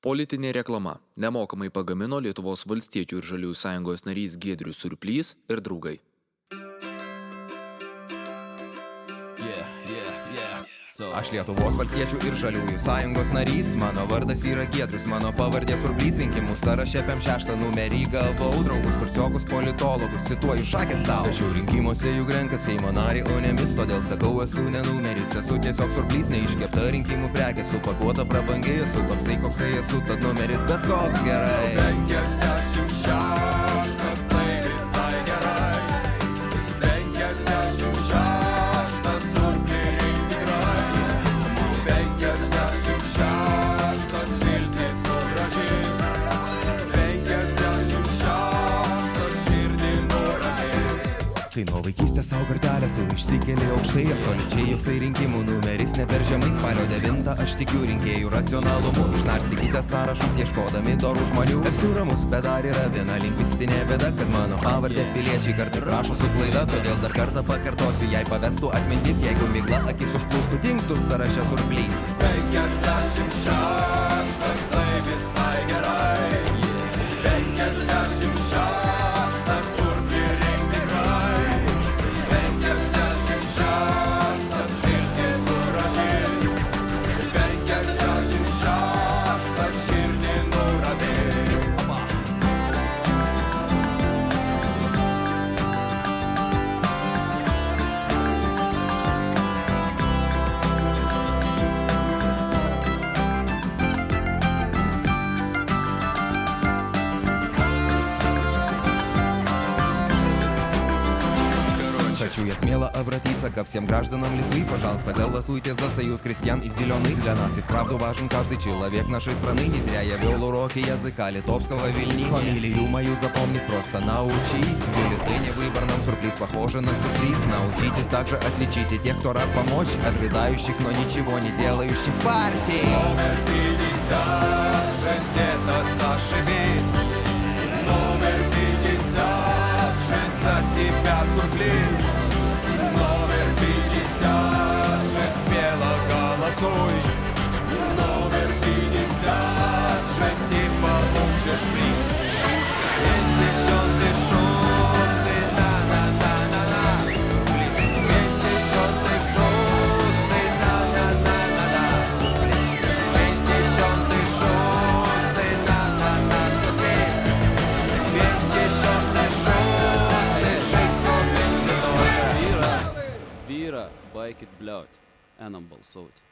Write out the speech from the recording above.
Politinė reklama. Nemokamai pagamino Lietuvos valstiečių ir žaliųjų sąjungos narys Giedrius Surplys ir draugai. Aš Lietuvos valstiečių ir žaliųjų sąjungos narys, mano vardas yra Giedrius, mano pavardė Surplys, rinkimų sąraše PM6 numerį gavau, draugus, kursiokus, politologus, cituoju šakės tau. Tačiau rinkimuose juk renka Seimo narį, o ne mis, todėl sakau, esu ne numeris, esu tiesiog Surplys, neiškepta rinkimų prekė, supakuota prabangiai, esu toksai, koksai esu, tad numeris bet koks gerai. 56, tai visai gerai. 56. Tai nuo vaikystės savo kartelę tu išsikeli aukštai, absoliučiai joksai rinkimų numeris ne per žemai. Spalio 9 aš tikiu rinkėjų racionalumu, išnarstykite sąrašus ieškodami dorų žmonių. Esu ramus, bet dar yra viena lingvistinė bėda, kad mano pavardė piliečiai kartais rašo su klaida, todėl dar kartą pakartosiu, jei pavestų atmintis, jeigu migla akis užplūstų, dingtų sąraše Surplys. 56, tai visai gerai. 56. Хочу я смело обратиться ко всем гражданам Литвы. Пожалуйста, голосуйте за союз крестьян и зеленых. Для нас и вправду важен каждый человек нашей страны. Не зря я вел уроки языка литовского Вильни. Фамилию мою запомнить просто научись. В бюллетене выборном Сурплys похоже на сюрприз. Научитесь также отличить и тех, кто рад помочь, от рыдающих, но ничего не делающих партий. Номер 56, это зашибись. Номер 56, за тебя Сурплys. Номер 56, смело голосуй. Номер 56, и получишь приз. 56, на-на-на-на-на. 56, на-на-на-на-на. 56, на-на-на. 56, Vyra, baikit bliaut, einam balsuoti.